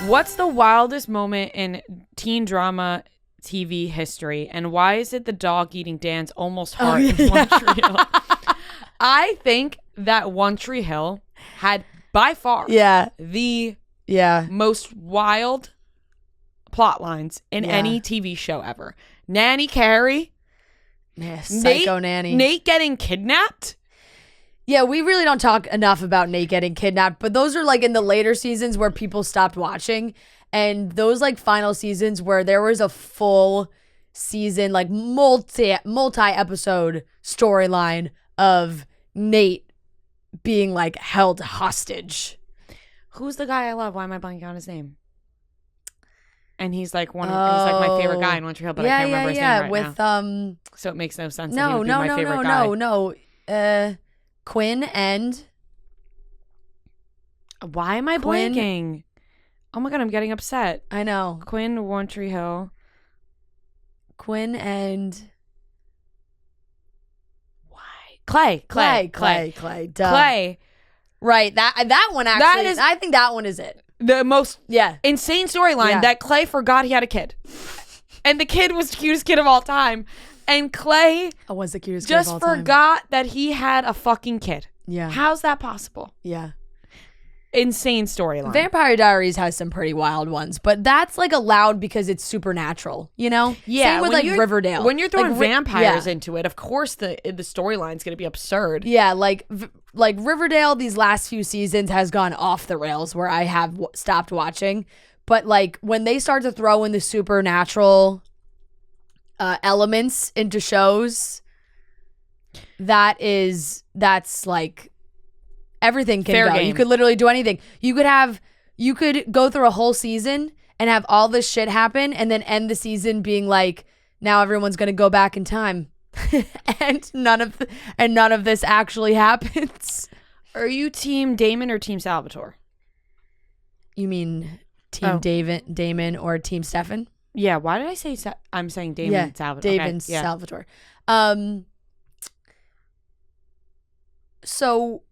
What's the wildest moment in teen drama TV history, and why is it the dog eating Dan's almost heart in One Tree Hill? I think that One Tree Hill had by far the most wild plot lines in any TV show ever. Nanny Carrie. Yeah, psycho nanny. Nate getting kidnapped. Yeah, we really don't talk enough about Nate getting kidnapped, but those are like in the later seasons where people stopped watching. And those like final seasons where there was a full season, like multi-episode storyline of Nate being like held hostage. Who's the guy I love? Why am I blanking on his name? And he's like he's like my favorite guy in One Tree Hill, but I can't remember his name right now. So it makes no sense. No, Quinn and why am I blanking? Oh my god, I'm getting upset. I know. Quinn, One Tree Hill. Quinn and why? Clay. Duh. Clay. Right. That one actually. I think that one is it. The most insane storyline that Clay forgot he had a kid. And the kid was the cutest kid of all time. And Clay was the cutest kid of all time. Just forgot that he had a fucking kid. Yeah. How's that possible? Yeah. Insane storyline. Vampire Diaries has some pretty wild ones, but that's like allowed because it's supernatural, you know? Yeah. Same with like Riverdale. When you're throwing vampires into it, of course the storyline's going to be absurd. Yeah, like Riverdale these last few seasons has gone off the rails where I have stopped watching, but like when they start to throw in the supernatural elements into shows, that's like everything can Fair go. game. You could literally do anything. You could go through a whole season and have all this shit happen and then end the season being like, now everyone's going to go back in time. and none of this actually happens. Are you team Damon or team Salvatore? You mean team Damon or team Stefan? Yeah, why did I say I'm saying Damon Salvatore? Damon Salvatore. So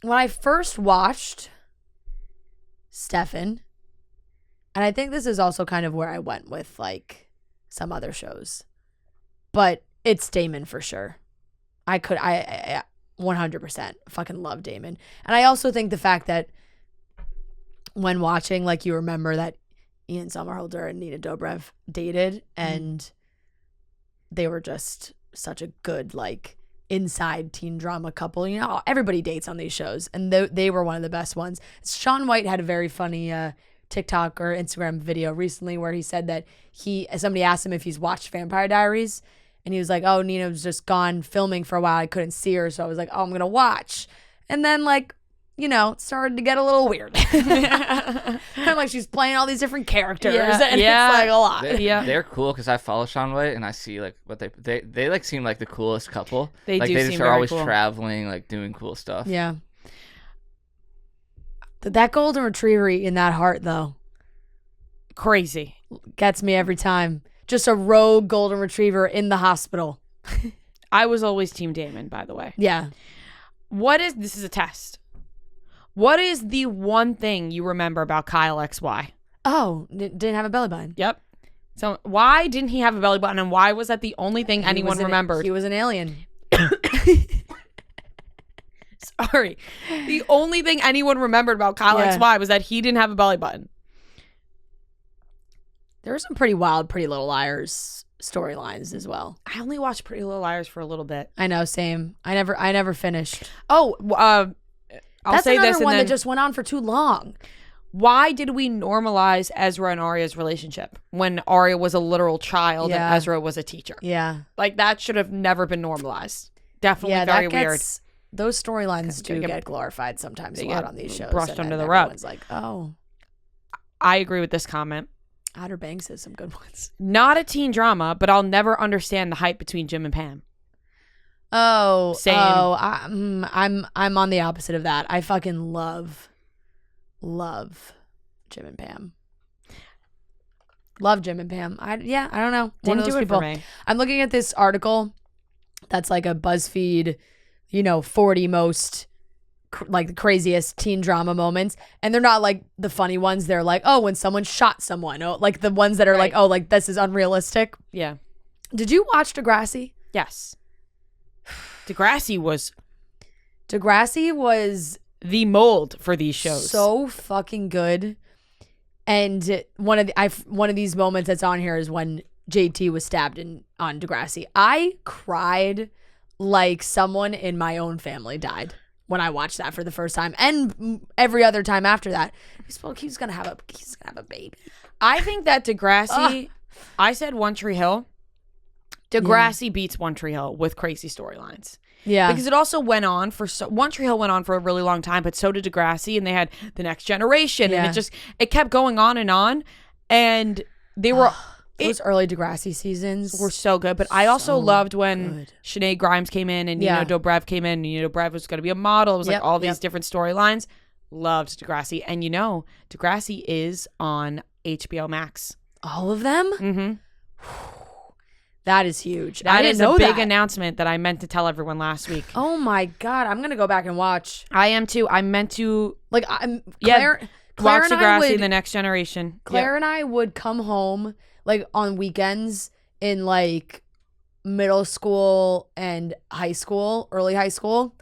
when I first watched Stefan, and I think this is also kind of where I went with like some other shows, but it's Damon for sure. I 100% fucking love Damon. And I also think the fact that when watching, like you remember that Ian Somerhalder and Nina Dobrev dated and they were just such a good like inside teen drama couple. You know, everybody dates on these shows, and they were one of the best ones. Shaun White had a very funny TikTok or Instagram video recently where he said that somebody asked him if he's watched Vampire Diaries, and he was like, oh, Nina was just gone filming for a while. I couldn't see her, so I was like, oh, I'm gonna watch. And then like, you know, it started to get a little weird. Kind of like she's playing all these different characters, and it's like a lot. They're cool because I follow Shaun White and I see like what they like seem like the coolest couple. They just are always traveling, like doing cool stuff. Yeah. That golden retriever in that heart though, crazy, gets me every time. Just a rogue golden retriever in the hospital. I was always team Damon, by the way. Yeah. This is a test. What is the one thing you remember about Kyle XY? Oh, didn't have a belly button. Yep. So why didn't he have a belly button, and why was that the only thing anyone remembered? He was an alien. Sorry. The only thing anyone remembered about Kyle XY was that he didn't have a belly button. There were some pretty wild Pretty Little Liars storylines as well. I only watched Pretty Little Liars for a little bit. I know, same. I never finished. Oh, I'll say this, one that just went on for too long. Why did we normalize Ezra and Arya's relationship when Arya was a literal child and Ezra was a teacher? Yeah. Like, that should have never been normalized. Definitely very weird. Those storylines do get glorified sometimes a lot on these shows. Brushed under the rug. Everyone's like, oh. I agree with this comment. Outer Banks has some good ones. Not a teen drama, but I'll never understand the hype between Jim and Pam. Oh, same. Oh, I'm on the opposite of that. I fucking love Jim and Pam. Love Jim and Pam. I don't know. Didn't do it for me. I'm looking at this article that's like a BuzzFeed, 40 most like the craziest teen drama moments, and they're not like the funny ones. They're like, oh, when someone shot someone, oh, like the ones that are like, oh, like this is unrealistic. Yeah. Did you watch Degrassi? Yes. Degrassi was the mold for these shows. So fucking good. And one of these moments that's on here is when JT was stabbed on Degrassi. I cried like someone in my own family died when I watched that for the first time, and every other time after that. He's gonna have a baby. I think that Degrassi. I said One Tree Hill. Degrassi beats One Tree Hill with crazy storylines. Yeah, because it also went on for One Tree Hill went on for a really long time, but so did Degrassi, and they had The Next Generation, and it kept going on, and they were those early Degrassi seasons were so good. But I also loved when Sinead Grimes came in and Nina Dobrev came in. And Dobrev was going to be a model. It was like all these different storylines. Loved Degrassi, and Degrassi is on HBO Max. All of them. Mm-hmm. That is huge. That is a big announcement that I meant to tell everyone last week. Oh my God. I'm going to go back and watch. I am too. I meant to. Like, Claire watch Degrassi, The Next Generation. Claire and I would come home like on weekends in like middle school and early high school.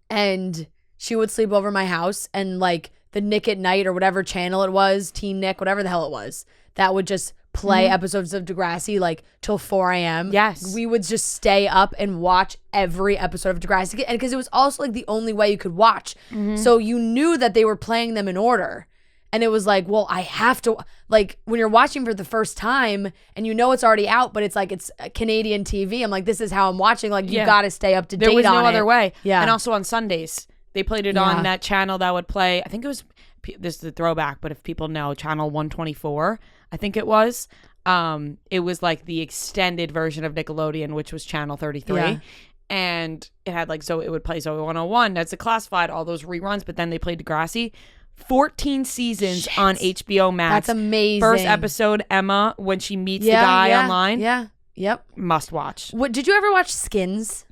And she would sleep over my house, and like the Nick at Night or whatever channel it was, Teen Nick, whatever the hell it was, that would just play episodes of Degrassi like till 4 a.m. Yes. We would just stay up and watch every episode of Degrassi. And because it was also like the only way you could watch. Mm-hmm. So you knew that they were playing them in order. And it was like, well, I have to, like when you're watching for the first time and you know it's already out, but it's like it's Canadian TV. I'm like, this is how I'm watching. Like you got to stay up to date on it. There was no other way. Yeah. And also on Sundays, they played it on that channel that would play, I think it was, this is a throwback, but if people know, channel 124, I think it was. It was like the extended version of Nickelodeon, which was channel 33. Yeah. And it had like, so it would play Zoe 101, that's a classified, all those reruns, but then they played Degrassi. 14 seasons on HBO Max. That's amazing. First episode, Emma, when she meets the guy online. Yeah. Yep. Must watch. What, did you ever watch Skins?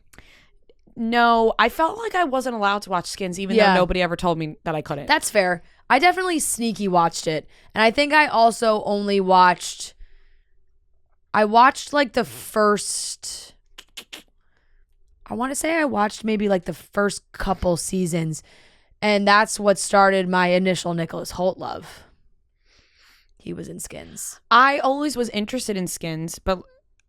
No, I felt like I wasn't allowed to watch Skins, even though nobody ever told me that I couldn't. That's fair. I definitely sneaky watched it. And I think I also only watched like the first, I want to say I watched maybe like the first couple seasons. And that's what started my initial Nicholas Hoult love. He was in Skins. I always was interested in Skins, but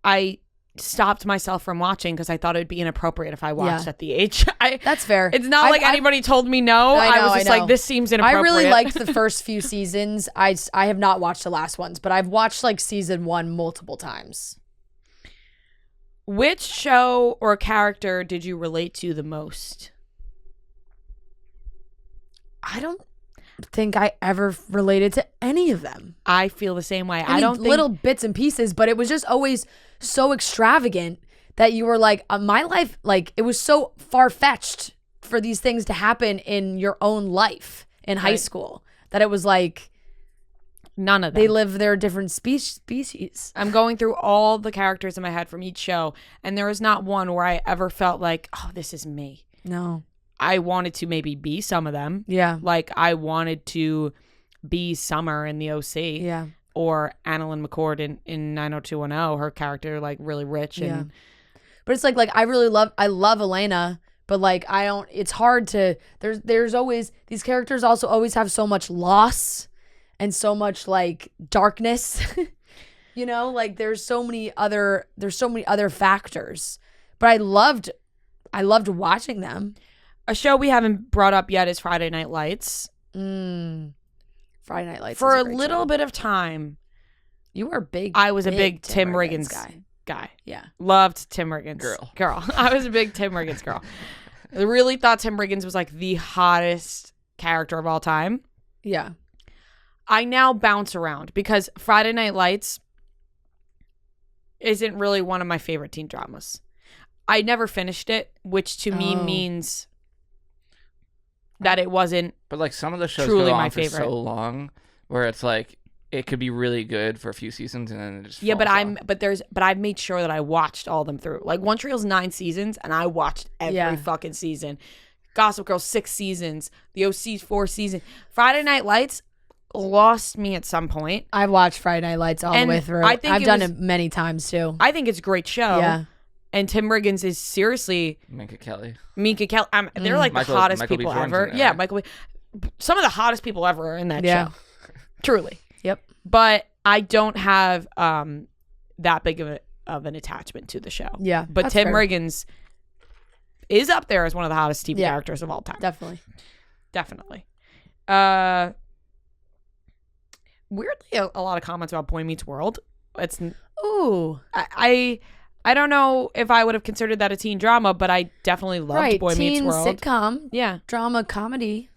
I stopped myself from watching because I thought it would be inappropriate if I watched at the age. That's fair. It's not like anybody told me no. I was just like, this seems inappropriate. I really liked the first few seasons. I have not watched the last ones, but I've watched like season 1 multiple times. Which show or character did you relate to the most? I don't think I ever related to any of them. I feel the same way. I don't think little bits and pieces, but it was just always so extravagant that you were like, my life, like it was so far-fetched for these things to happen in your own life in high school that it was like none of them. They live their different species. I'm going through all the characters in my head from each show, and there is not one where I ever felt like, oh, this is me. No. I wanted to maybe be some of them. Yeah. Like I wanted to be Summer in the OC. Yeah. Or Annalyn McCord in 90210, her character like really rich and but it's like I love Elena, but like it's hard to there's always these characters also always have so much loss and so much like darkness. You know, like there's so many other factors. But I loved watching them. A show we haven't brought up yet is Friday Night Lights. Friday Night Lights. For a little bit of time, I was a big Tim Riggins guy. Yeah. Loved Tim Riggins. Girl. I was a big Tim Riggins girl. I really thought Tim Riggins was like the hottest character of all time. Yeah. I now bounce around because Friday Night Lights isn't really one of my favorite teen dramas. I never finished it, which to me means that it wasn't. But like some of the shows go on for so long, where it's like it could be really good for a few seasons and then it just falls off. But I've made sure that I watched all them through. Like One Tree Hill's 9 seasons, and I watched every fucking season. Gossip Girl 6 seasons, The OC 4 seasons. Friday Night Lights lost me at some point. I watched Friday Night Lights all the way through. I've done it many times too. I think it's a great show. Yeah. And Tim Riggins is seriously Minka Kelly. They're like the hottest people ever. Yeah, some of the hottest people ever are in that show. Truly. Yep. But I don't have that big of an attachment to the show. Yeah. But Tim Riggins is up there as one of the hottest TV characters of all time. Definitely. Weirdly, a lot of comments about Boy Meets World. Ooh. I don't know if I would have considered that a teen drama, but I definitely loved Boy Meets World. Sitcom. Yeah. Drama, comedy.